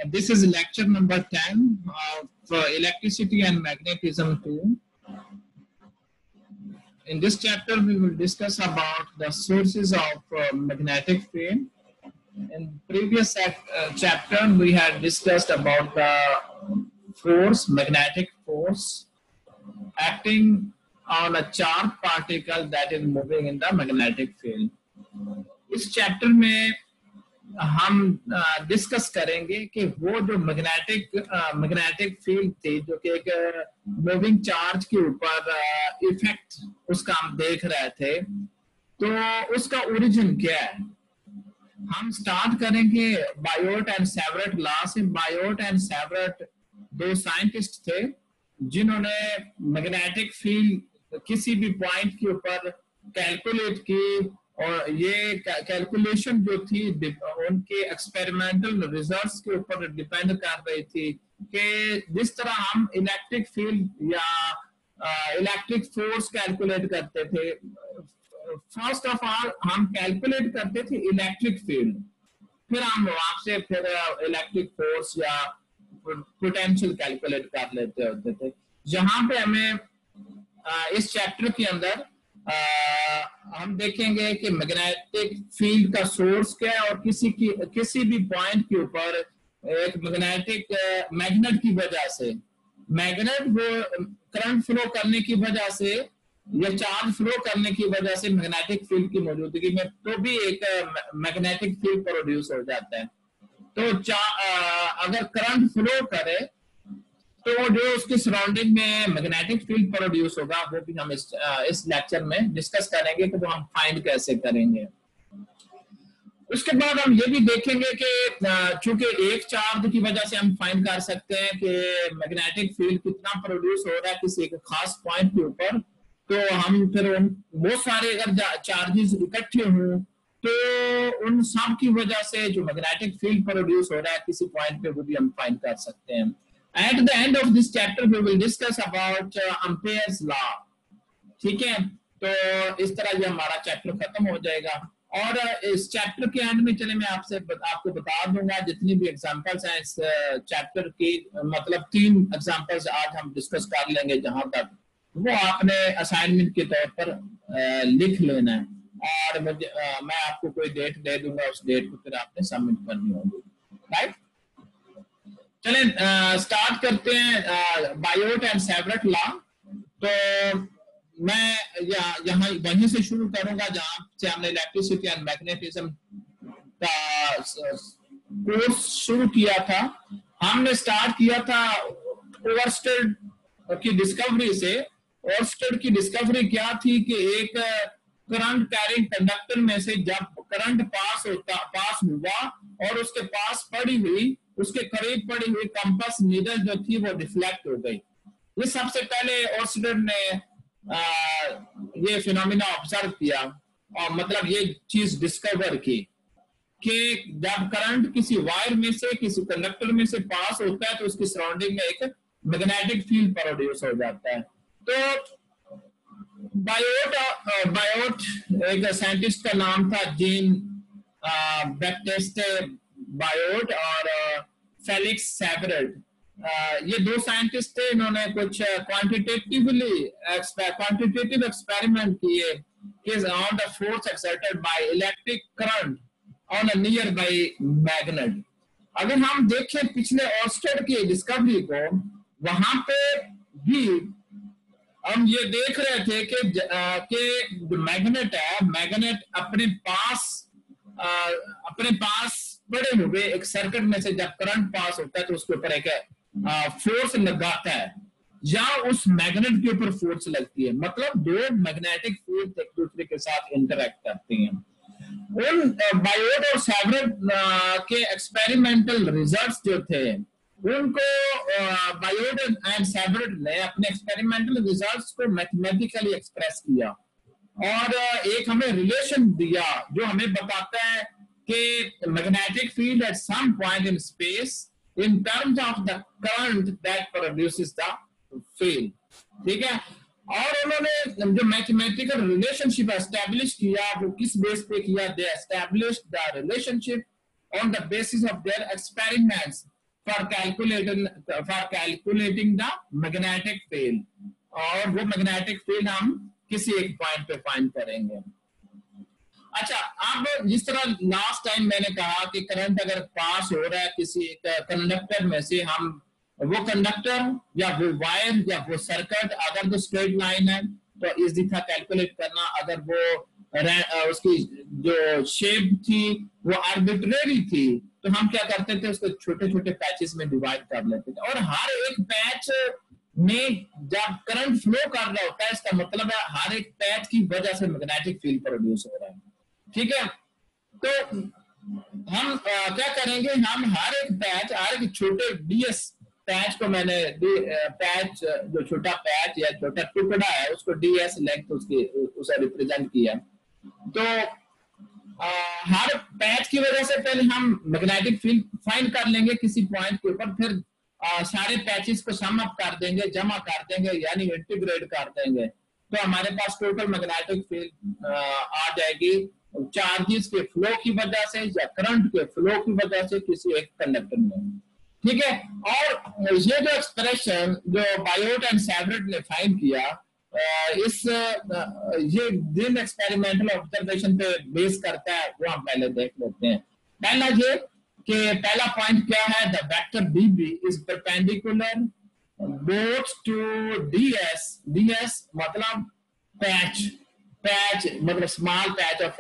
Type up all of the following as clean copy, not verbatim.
This is lecture number 10 of electricity and magnetism 2. In this chapter, we will discuss about the sources of magnetic field. In previous chapter, we had discussed about the force, magnetic force, acting on a charged particle that is moving in the magnetic field. इस chapter में हम discuss करेंगे कि वो जो magnetic field थी जो कि एक मूविंग चार्ज के ऊपर इफेक्ट उसका हम देख रहे थे, तो उसका ओरिजिन क्या है। हम स्टार्ट करेंगे बायोट एंड सेवरेट लॉ से। बायोट एंड सेवरेट दो साइंटिस्ट थे जिन्होंने मैग्नेटिक फील्ड किसी भी पॉइंट के ऊपर कैलकुलेट की, और ये कैलकुलेशन जो थी उनके एक्सपेरिमेंटल रिजल्ट्स के ऊपर डिपेंड कर रही थी कि जिस तरह हम इलेक्ट्रिक फील्ड या इलेक्ट्रिक फोर्स कैलकुलेट करते थे, फर्स्ट ऑफ ऑल हम कैलकुलेट करते थे इलेक्ट्रिक फील्ड, फिर हम वहां से फिर इलेक्ट्रिक फोर्स या पोटेंशियल कैलकुलेट कर लेते होते थे। जहां पे हमें इस चैप्टर के अंदर हम देखेंगे कि मैग्नेटिक फील्ड का सोर्स क्या है, और किसी भी पॉइंट के ऊपर एक मैग्नेट की वजह से, मैग्नेट वो करंट फ्लो करने की वजह से या चार्ज फ्लो करने की वजह से मैग्नेटिक फील्ड की मौजूदगी में तो भी एक मैग्नेटिक फील्ड प्रोड्यूस हो जाता है। तो अगर करंट फ्लो करे तो जो उसके सराउंडिंग में मैग्नेटिक फील्ड प्रोड्यूस होगा वो भी हम इस लेक्चर में डिस्कस करेंगे कि वो हम फाइंड कैसे करेंगे। उसके बाद हम ये भी देखेंगे कि चूंकि एक चार्ज की वजह से हम फाइंड कर सकते हैं कि मैग्नेटिक फील्ड कितना प्रोड्यूस हो रहा है किसी एक खास पॉइंट के ऊपर, तो हम फिर बहुत सारे अगर चार्जेस इकट्ठे हों तो उन सब की वजह से जो मैग्नेटिक फील्ड प्रोड्यूस हो रहा है किसी पॉइंट पे वो भी हम फाइंड कर सकते हैं। At the end of this chapter, we will discuss about Ampere's law. ठीक है, तो इस तरह ये हमारा चैप्टर खत्म हो जाएगा। और इस चैप्टर के एंड में चले मैं आपको बता दूंगा जितनी भी एग्जांपल्स हैं इस चैप्टर की, मतलब 3 एग्जांपल्स आज हम डिस्कस कर लेंगे, जहां तक वो आपने असाइनमेंट के तौर पर लिख लेना है, और मैं आपको कोई डेट दे दूंगा, उस डेट को फिर आपने सबमिट करनी होगी। राइट, चलें स्टार्ट करते हैं बायोट एंड सेवरेट लॉ। तो मैं यहाँ वहीं से शुरू करूंगा जहां से हमने इलेक्ट्रिसिटी एंड मैग्नेटिज्म का कोर्स शुरू किया था। हमने स्टार्ट किया था ओरस्टेड की डिस्कवरी से। ओरस्टेड की डिस्कवरी क्या थी कि एक करंट कैरिंग कंडक्टर में से जब करंट पास हुआ और उसके पास उसके करीब पड़ी हुई कंपास नीडल जो थी वो डिफ्लेक्ट हो गई। ये सबसे पहले ओरस्टेड ने ये फिनोमिना ऑब्जर्व किया, और मतलब ये चीज डिस्कवर की कि जब करंट किसी वायर में से किसी कंडक्टर में से पास होता है तो उसकी सराउंडिंग में एक मैग्नेटिक फील्ड प्रोड्यूस हो जाता है। तो बायोट एक साइंटिस्ट का नाम था जीन बैप्टिस्ट बायोट और फेलिक्स सेवरेट। ये दो साइंटिस्ट थे, इन्होंने कुछ क्वांटिटेटिव एक्सपेरिमेंट किए on the force exerted by electric current on a near by magnet. अगर हम देखें पिछले ओरस्टेड की डिस्कवरी को, वहां पे भी हम ये देख रहे थे कि जो मैग्नेट है, मैग्नेट अपने पास बड़े हुए एक सर्किट में से जब करंट पास होता है तो उसके ऊपर एक फोर्स लगाता है, या उस मैग्नेट के ऊपर फोर्स लगती है, मतलब दो मैग्नेटिक फील्ड एक दूसरे के साथ इंटरैक्ट करती हैं। उन बायोट और सेवरेट के एक्सपेरिमेंटल रिजल्ट्स जो थे उनको बायोट एंड सेवरेट ने अपने एक्सपेरिमेंटल रिजल्ट्स को मैथमेटिकली एक्सप्रेस किया, और एक हमें रिलेशन दिया जो हमें बताता है कि magnetic field at some point in space in terms of the current that produces the field. ठीक है, और उन्होंने जो मैथमेटिकल रिलेशनशिप एस्टैब्लिश किया वो किस बेस पे किया? They established the relationship on the basis of their experiments for calculating the magnetic field, और वो मैग्नेटिक फील्ड हम किसी एक पॉइंट पे फाइंड करेंगे। अच्छा, अब जिस तरह लास्ट टाइम मैंने कहा कि करंट अगर पास हो रहा है किसी एक कंडक्टर में से, हम वो कंडक्टर या वो वायर या वो सर्किट अगर तो स्ट्रेट लाइन है तो इजी था कैलकुलेट करना, अगर वो उसकी जो शेप थी वो आर्बिट्रेरी थी तो हम क्या करते थे, उसको छोटे छोटे पैचेस में डिवाइड कर लेते थे, और हर एक पैच में जब करंट फ्लो कर रहा होता है इसका मतलब है हर एक पैच की वजह से मैग्नेटिक फील्ड प्रोड्यूस हो रहा है। ठीक है, तो हम क्या करेंगे, हम हर एक पैच, हर एक छोटे डीएस पैच को, मैंने पैच जो छोटा पैच या छोटा टुकड़ा है उसको डीएस लेंथ उसकी उसे रिप्रेजेंट किया। तो हर पैच की वजह से पहले हम मैग्नेटिक फील्ड फाइंड कर लेंगे किसी पॉइंट के ऊपर, फिर सारे पैचेस को सम अप कर देंगे, जमा कर देंगे, यानी इंटीग्रेट कर देंगे, तो हमारे पास टोटल मैग्नेटिक फील्ड आ जाएगी चार्जेस के फ्लो की वजह से या करंट के फ्लो की वजह से किसी एक कंडक्टर में। ठीक है, और ये जो एक्सप्रेशन जो बायोट एंड सेवरेट ने फाइंड किया, ये जिन एक्सपेरिमेंटल ऑब्जर्वेशन पे बेस करता है वो हम पहले देख लेते हैं। पहला ये कि पहला पॉइंट क्या है, the vector dB is perpendicular both to ds, ds मतलब पैच मतलब small patch of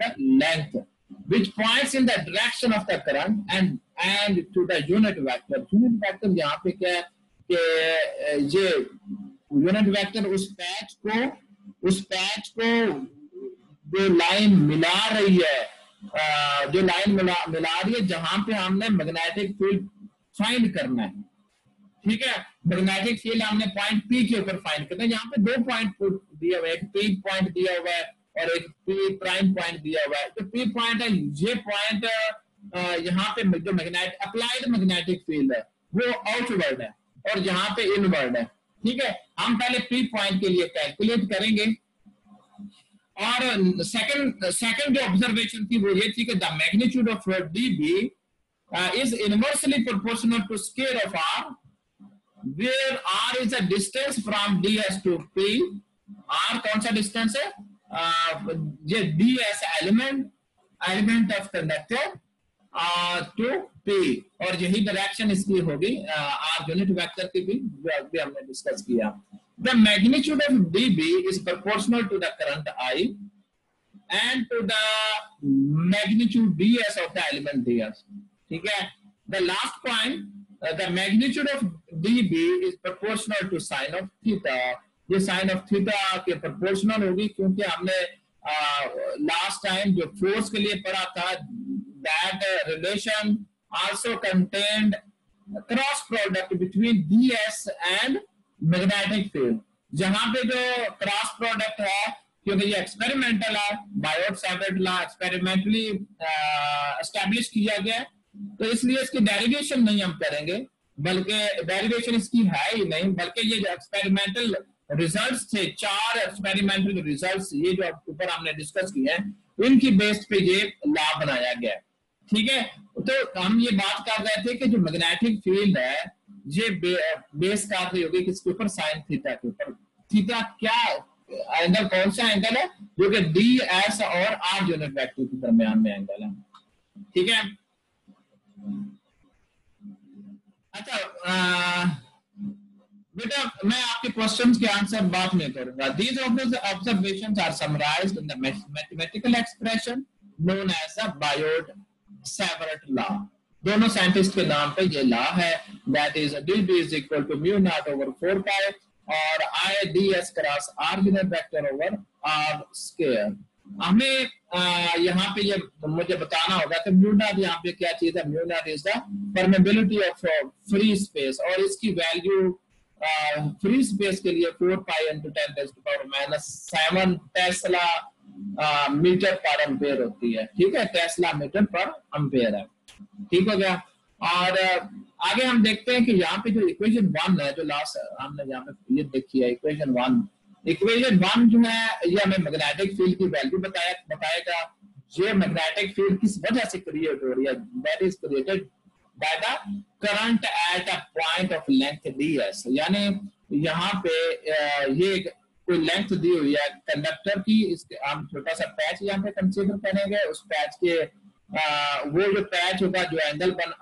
the length which points in the direction of the current and to the unit vector। unit vector यहाँ पे क्या है कि ये यूनिट वेक्टर उस patch को जो लाइन मिला रही है, जो लाइन मिला रही है जहां पे हमने मैग्नेटिक फील्ड फाइंड करना है। ठीक है, मैग्नेटिक फील्ड हमने पॉइंट पी के ऊपर फाइंड करना है। यहाँ पे दो पॉइंट दिया हुआ है, एक पी पॉइंट दिया हुआ है और एक पी प्राइम पॉइंट दिया हुआ है। तो पी पॉइंट है, ये पॉइंट यहाँ पे जो मैग्नेटिक अप्लाइड मैग्नेटिक फील्ड है वो आउटवर्ड है और यहाँ पे इनवर्ड है। ठीक है, हम पहले पी पॉइंट के लिए कैलकुलेट करेंगे, और सेकंड जो ऑब्जर्वेशन थी वो ये थी कि the magnitude of dB is inversely proportional to square of r, where r is the distance from ds to p। r कौन सा डिस्टेंस है, ये ds element of conductor to p, और यही डायरेक्शन इसकी होगी r यूनिट वेक्टर की भी, जो अभी हमने डिस्कस किया। The magnitude of dB is proportional to the current I and to the magnitude ds of the element ds। ठीक है, the last point, the magnitude of dB is proportional to sin of theta। ये sin of theta के proportional होगी, क्योंकि हमने last time जो force के लिए पढ़ा था, that relation also contained cross product between ds and magnetic field. जहां पे जो क्रॉस प्रोडक्ट है, क्योंकि ये एक्सपेरिमेंटल है, बायोट सेवरेट लॉ एक्सपेरिमेंटली एस्टैब्लिश किया गया, तो इसलिए इसकी डेरिवेशन नहीं हम करेंगे, बल्कि डेरिवेशन इसकी है ही नहीं, बल्कि ये जो एक्सपेरिमेंटल रिजल्ट्स थे, 4 एक्सपेरिमेंटल रिजल्ट्स ये जो ऊपर हमने डिस्कस किए हैं, इनकी बेस पे ये लॉ बनाया गया। ठीक है, तो हम ये बात कर रहे थे कि जो मैग्नेटिक फील्ड है ये बेस कर रही होगी किसके ऊपर, साइन थीटा के ऊपर। थीटा क्या एंगल, कौन सा एंगल है, जो कि डी एस और आर यूनिट वेक्टर के दरमियान में एंगल है। ठीक है, अच्छा बेटा मैं आपके क्वेश्चंस के आंसर बाद में करूंगा। These observations are summarized in the mathematical expression known as the Biot-Savart law। दोनों साइंटिस्ट के नाम पे ये लॉ है, that is dB is equal to mu naught over 4 pi और I ds cross r unit vector over r square. हमें यहाँ पे ये मुझे बताना होगा कि म्यू नॉट यहाँ पे क्या चीज है। Mu naught is the permeability of free space, और इसकी वैल्यू फ्री स्पेस के लिए 4 pi into 10⁻⁻7 tesla metre per ampere होती है। ठीक है, टेस्ला मीटर पर एम्पेयर है। ठीक हो गया, और आगे हम देखते हैं कि यहाँ पे जो इक्वेशन 1 है, जो लास्ट हमने यहाँ पे ये देखी है इक्वेशन 1 जो है ये हमें मैग्नेटिक फील्ड की वैल्यू बताएगा। ये मैग्नेटिक फील्ड किस वजह से क्रिएट हो रही है, that is created by the current at a point of length ds। यानी यहाँ पे ये कोई लेंथ दी हुई है कंडक्टर की, इसके हम छोटा सा पैच यहाँ पे कंसीडर करेंगे। उस पैच के वो जो पैच होगा, जो एंगल बन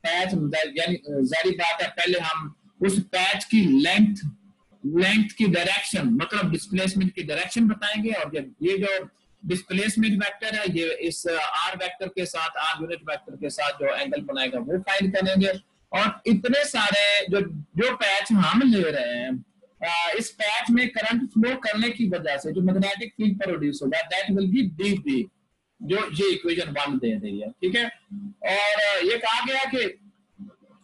पैच, यानी जारी बात है पहले हम उस पैच की लेंथ की डायरेक्शन, मतलब डिस्प्लेसमेंट की डायरेक्शन बताएंगे। और जब ये जो डिस्प्लेसमेंट वेक्टर है, ये इस आर वेक्टर के साथ, आर यूनिट वेक्टर के साथ जो एंगल बनाएगा वो फाइंड करेंगे। और इतने सारे जो पैच हम ले रहे हैं, इस पैच में करंट फ्लो करने की वजह से जो मैग्नेटिक फील्ड प्रोड्यूस होगा, दैट विल बी डी, जो ये इक्वेशन 1 दे रही है, ठीक है। और ये कहा गया कि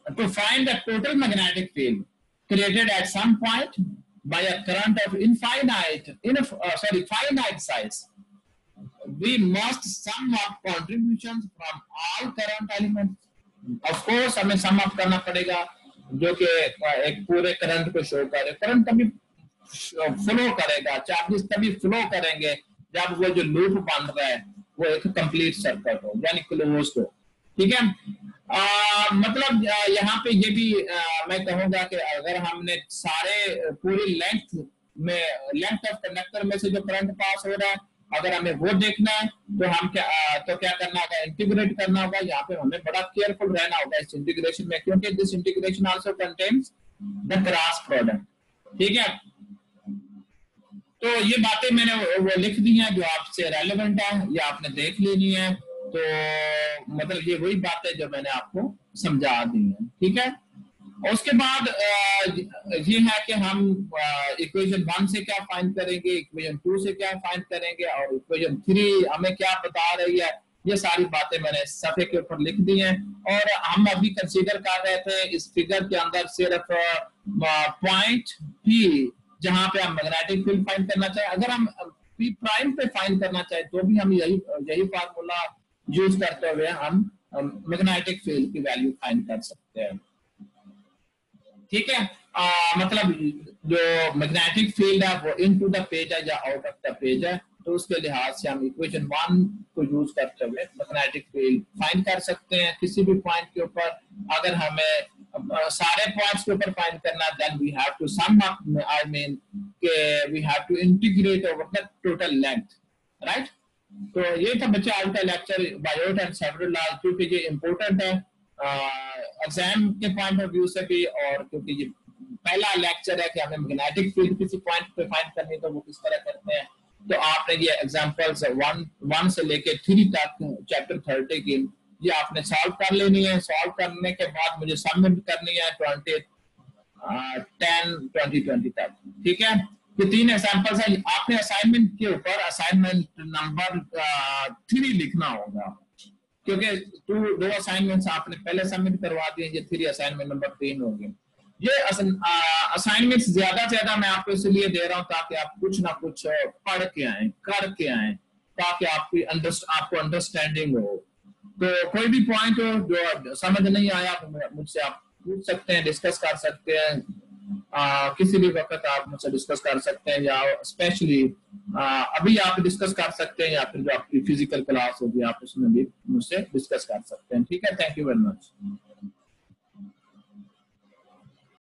to find the total magnetic field created at some point by a current of finite size, we must sum up contributions from all current elements. Of course हमें sum up करना पड़ेगा, जो कि एक पूरे करंट को शो करे। Current तभी फ्लो करेगा, चार्जेस तभी फ्लो करेंगे जब वो जो लूप बन रहा है वो एक कंप्लीट सर्किट हो, यानी क्लोज हो, ठीक है। मतलब यहाँ पे ये भी मैं कहूंगा कि अगर हमने सारे पूरी लेंथ ऑफ कंडक्टर में से जो करंट पास हो रहा है, अगर हमें वो देखना है तो हम क्या करना होगा, इंटीग्रेट करना होगा। यहाँ पे हमें बड़ा केयरफुल रहना होगा इस इंटीग्रेशन में, क्योंकि this integration also contains the cross product, ठीक है। तो ये बातें मैंने वो लिख दी हैं जो आपसे रेलेवेंट है, ये आपने देख लेनी है। तो मतलब ये वही बातें जो मैंने आपको समझा दी हैं, ठीक है। और उसके बाद ये है कि हम इक्वेशन 1 से क्या फाइंड करेंगे, इक्वेशन 2 से क्या फाइंड करेंगे, और इक्वेशन 3 हमें क्या बता रही है। ये सारी बातें मैंने सफे के ऊपर लिख दी हैं। और हम अभी कंसीडर कर रहे थे इस फिगर के अंदर सिर्फ पॉइंट P, जहां पे हम मैग्नेटिक फील्ड फाइंड करना चाहे। अगर हम P प्राइम पे फाइंड करना चाहे तो भी हम यही फार्मूला यूज करते हुए हम मैग्नेटिक फील्ड की वैल्यू फाइंड कर सकते हैं, ठीक है। मतलब जो मैग्नेटिक फील्ड है वो इनटू द पेज है या आउट ऑफ द पेज है, तो उसके लिहाज से हम इक्वेशन 1 को यूज करते हुए मैग्नेटिक फील्ड फाइंड कर सकते हैं किसी भी पॉइंट के ऊपर। अगर हमें सारे पॉइंट्स के ऊपर फाइंड करना, then we have to sum up, I mean के we have to integrate over the total length, right. तो ये था बच्चे आज का lecture Biot and Savart laws, क्योंकि ये इम्पोर्टेंट है एग्जाम के पॉइंट ऑफ व्यू से भी, और क्योंकि ये पहला लेक्चर है कि हमें मैग्नेटिक फील्ड किसी पॉइंट पे फाइंड करनी, तो वो किस तरह करते हैं। तो आपने ये एग्जांपल्स 1 से लेके 3 तक चैप्टर 30 की ये आपने सॉल्व कर लेनी है। सॉल्व करने के बाद मुझे सबमिट करनी है 10/10/2020 तक, ठीक है। ये 3 एग्जांपल्स है। आपने असाइनमेंट के ऊपर असाइनमेंट नंबर 3 लिखना होगा, क्योंकि 2 असाइनमेंट्स आपने पहले सबमिट करवा दिए, ये 3 असाइनमेंट नंबर 3 होंगे। ये असाइनमेंट्स ज्यादा से ज्यादा मैं आपको इसलिए दे रहा हूँ ताकि आप कुछ ना कुछ पढ़ के आए, करके आए, ताकि आपको अंडरस्टैंडिंग हो। तो कोई भी पॉइंट हो जो समझ नहीं आया तो मुझसे आप पूछ सकते हैं, डिस्कस कर सकते हैं। किसी भी वक्त आप मुझसे डिस्कस कर सकते हैं, या स्पेशली अभी आप डिस्कस कर सकते हैं, या फिर जो आपकी फिजिकल क्लास होगी आप उसमें भी मुझसे डिस्कस कर सकते हैं, ठीक है। Thank you very much.